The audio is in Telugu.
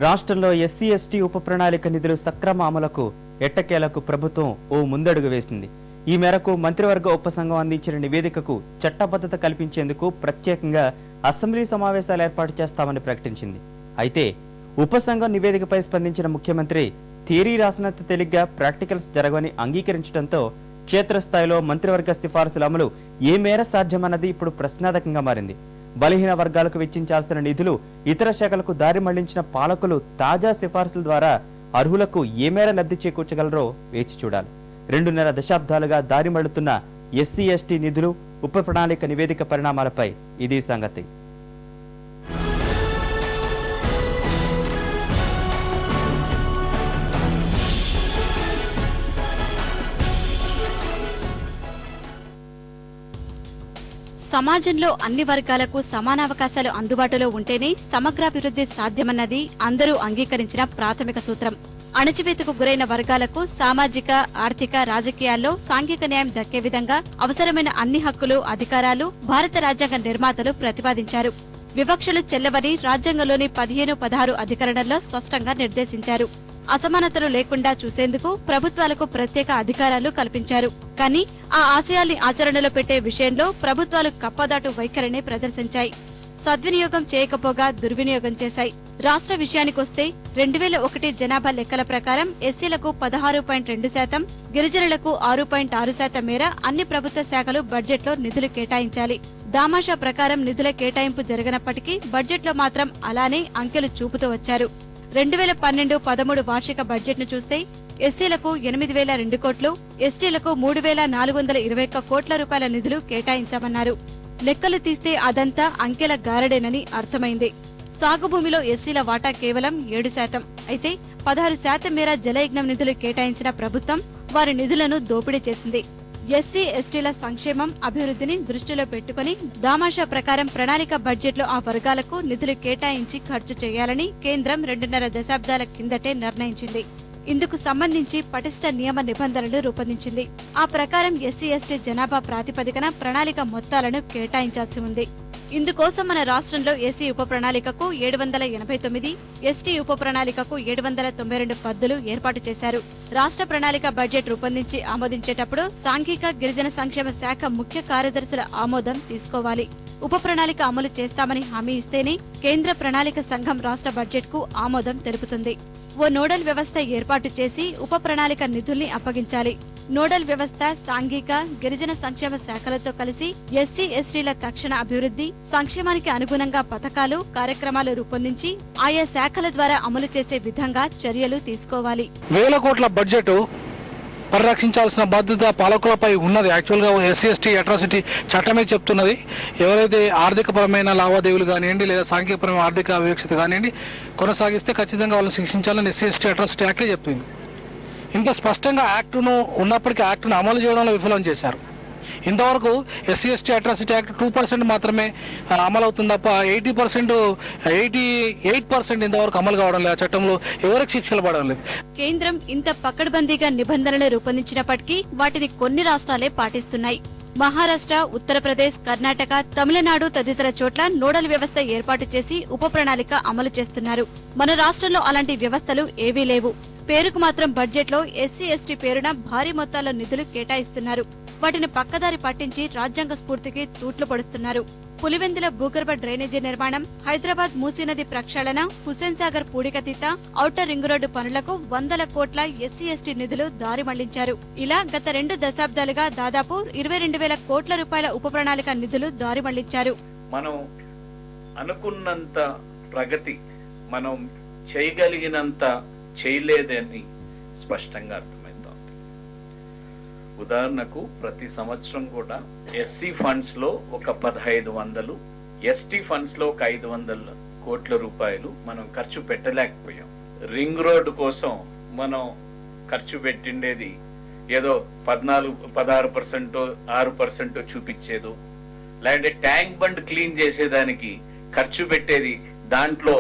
రాష్ట్రంలో ఎస్సీ ఎస్టీ ఉప ప్రణాళిక నిధులు సక్రమ అమలుకు ఎట్టకేలకు ప్రభుత్వం ఓ ముందడుగు వేసింది. ఈ మేరకు మంత్రివర్గ ఉపసంఘం అందించిన నివేదికకు చట్టబద్ధత కల్పించేందుకు ప్రత్యేకంగా అసెంబ్లీ సమావేశాలు ఏర్పాటు చేస్తామని ప్రకటించింది. అయితే ఉపసంఘం నివేదికపై స్పందించిన ముఖ్యమంత్రి థియరీ రాసినంత తేలిగ్గా ప్రాక్టికల్స్ జరగవని అంగీకరించడంతో క్షేత్రస్థాయిలో మంత్రివర్గ సిఫార్సుల అమలు ఏ మేర సాధ్యమన్నది ఇప్పుడు ప్రశ్నార్థకంగా మారింది. బలహీన వర్గాలకు వెచ్చించాల్సిన నిధులు ఇతర శాఖలకు దారి మళ్లించిన పాలకులు తాజా సిఫార్సుల ద్వారా అర్హులకు ఏ మేర లబ్ధి చేకూర్చగలరో వేచి చూడాలి. 2.5 దశాబ్దాలుగా దారి మళ్లుతున్న ఎస్సీ ఎస్టీ నిధులు ఉప ప్రణాళిక నివేదిక పరిణామాలపై ఇది సంగతి. సమాజంలో అన్ని వర్గాలకు సమాన అవకాశాలు అందుబాటులో ఉంటేనే సమగ్రాభివృద్ధి సాధ్యమన్నది అందరూ అంగీకరించిన ప్రాథమిక సూత్రం. అణచివేతకు గురైన వర్గాలకు సామాజిక, ఆర్థిక, రాజకీయాల్లో సాంఘిక న్యాయం దక్కే విధంగా అవసరమైన అన్ని హక్కులు, అధికారాలు భారత రాజ్యాంగ నిర్మాతలు ప్రతిపాదించారు. వివక్షలు చెల్లవని రాజ్యాంగంలోని 15, 16 అధికరణంలో స్పష్టంగా నిర్దేశించారు. అసమానతలు లేకుండా చూసేందుకు ప్రభుత్వాలకు ప్రత్యేక అధికారాలు కల్పించారు. కానీ ఆ ఆశయాల్ని ఆచరణలో పెట్టే విషయంలో ప్రభుత్వాలు కప్పదాటు వైఖరిని ప్రదర్శించాయి. సద్వినియోగం చేయకపోగా దుర్వినియోగం చేశాయి. రాష్ట్ర విషయానికొస్తే 2001 జనాభా లెక్కల ప్రకారం ఎస్సీలకు 16.2%, గిరిజనులకు 6.6% మేర అన్ని ప్రభుత్వ శాఖలు బడ్జెట్లో నిధులు కేటాయించాలి. దామాషా ప్రకారం నిధుల కేటాయింపు జరగనప్పటికీ బడ్జెట్లో మాత్రం అలానే అంకెలు చూపుతూ వచ్చారు. 2012-13 వార్షిక బడ్జెట్ను చూస్తే ఎస్సీలకు 8,002 కోట్లు, ఎస్టీలకు 3,421 కోట్ల రూపాయల నిధులు కేటాయించామన్నారు. లెక్కలు తీస్తే అదంతా అంకెల గారడేనని అర్థమైంది. సాగు భూమిలో ఎస్సీల వాటా కేవలం 7%. అయితే 16% మేర జలయజ్ఞం నిధులు కేటాయించిన ప్రభుత్వం వారి నిధులను దోపిడీ చేసింది. ఎస్సీ ఎస్టీల సంక్షేమం, అభివృద్ధిని దృష్టిలో పెట్టుకుని దామాషా ప్రకారం ప్రణాళిక బడ్జెట్లో ఆ వర్గాలకు నిధులు కేటాయించి ఖర్చు చేయాలని కేంద్రం 2.5 దశాబ్దాల కిందటే నిర్ణయించింది. ఇందుకు సంబంధించి పటిష్ట నియమ నిబంధనలు రూపొందించింది. ఆ ప్రకారం ఎస్సీ ఎస్టీ జనాభా ప్రాతిపదికన ప్రణాళిక మొత్తాలను కేటాయించాల్సి ఉంది. ఇందుకోసం మన రాష్ట్రంలో ఎస్సీ ఉప ప్రణాళికకు 789, ఎస్టీ ఉప ప్రణాళికకు 792 పద్దులు ఏర్పాటు చేశారు. రాష్ట్ర ప్రణాళిక బడ్జెట్ రూపొందించి ఆమోదించేటప్పుడు సాంఘిక, గిరిజన సంక్షేమ శాఖ ముఖ్య కార్యదర్శుల ఆమోదం తీసుకోవాలి. ఉప ప్రణాళిక అమలు చేస్తామని హామీ ఇస్తేనే కేంద్ర ప్రణాళిక సంఘం రాష్ట్ర బడ్జెట్ కు ఆమోదం తెలుపుతుంది. ఓ నోడల్ వ్యవస్థ ఏర్పాటు చేసి ఉప ప్రణాళిక నిధుల్ని అప్పగించాలి. నోడల్ వ్యవస్థ సాంఘిక, గిరిజన సంక్షేమ శాఖలతో కలిసి ఎస్సీ ఎస్టీల తక్షణ అభివృద్ధి, సంక్షేమానికి అనుగుణంగా పథకాలు, కార్యక్రమాలు రూపొందించి ఆయా శాఖల ద్వారా అమలు చేసే విధంగా చర్యలు తీసుకోవాలి. 1,000 కోట్ల బడ్జెట్ పరిరక్షించాల్సిన బాధ్యత పాలకులపై ఉన్నది. యాక్చువల్గా ఎస్సీ ఎస్టీ అట్రాసిటీ చట్టమే చెప్తున్నది. ఎవరైతే ఆర్థికపరమైన లావాదేవీలు కానివ్వండి, లేదా సాంఘికపరమైన ఆర్థిక వివక్షత కానివ్వండి కొనసాగిస్తే ఖచ్చితంగా వాళ్ళని శిక్షించాలని ఎస్సీ ఎస్టీ అట్రాసిటీ యాక్టే చెప్తుంది. ఇంత స్పష్టంగా యాక్టును ఉన్నప్పటికీ యాక్టును అమలు చేయడంలో విఫలం చేశారు. ఇంతవరకు ఎస్సీ ఎస్టీ అట్రాసిటీ యాక్ట్ 2% మాత్రమే అమలు అవుతుంది తప్ప 88% ఇంతవరకు అమలు కావడం లేదు. చట్టంలో ఎవరికి శిక్షలు పడడం లేదు. కేంద్రం ఇంత పకడ్బందీగా నిబంధనలు రూపొందించినప్పటికీ వాటిని కొన్ని రాష్ట్రాలే పాటిస్తున్నాయి. మహారాష్ట్ర, ఉత్తరప్రదేశ్, కర్ణాటక, తమిళనాడు తదితర చోట్ల నోడల్ వ్యవస్థ ఏర్పాటు చేసి ఉప ప్రణాళిక అమలు చేస్తున్నారు. మన రాష్ట్రంలో అలాంటి వ్యవస్థలు ఏవీ లేవు. పేరుకు మాత్రం బడ్జెట్లో ఎస్సీ ఎస్టీ పేరున భారీ మొత్తాల్లో నిధులు కేటాయిస్తున్నారు. వాటిని పక్కదారి పట్టించి రాజ్యాంగ స్ఫూర్తికి తూట్లు పడుతున్నారు. పులివెందుల భూగర్భ డ్రైనేజీ నిర్మాణం, హైదరాబాద్ మూసీ నది ప్రక్షాళన, హుస్సేన్ సాగర్ పూడికతీత, ఔటర్ రింగ్ రోడ్డు పనులకు 100 కోట్ల ఎస్సీ ఎస్టీ నిధులు దారి మళ్లించారు. ఇలా గత 2 దశాబ్దాలుగా దాదాపు 22,000 కోట్ల రూపాయల ఉప ప్రణాళిక నిధులు దారి మళ్లించారు. మనం అనుకున్నంత ప్రగతి మనం చేయగలిగినంత చేయలేదని స్పష్టంగా అర్థమైంది. ఉదాహరణకు ప్రతి సంవత్సరం కూడా ఎస్సీ ఫండ్స్ లో ఒక 1,500, ఎస్టీ ఫండ్స్ లో ఒక 500 కోట్ల రూపాయలు మనం ఖర్చు పెట్టలేకపోయాం. రింగ్ రోడ్డు కోసం మనం ఖర్చు పెట్టిండేది ఏదో 16%, 6% చూపించేదో, లేదంటే ట్యాంక్ బండ్ క్లీన్ చేసేదానికి ఖర్చు పెట్టేది దాంట్లో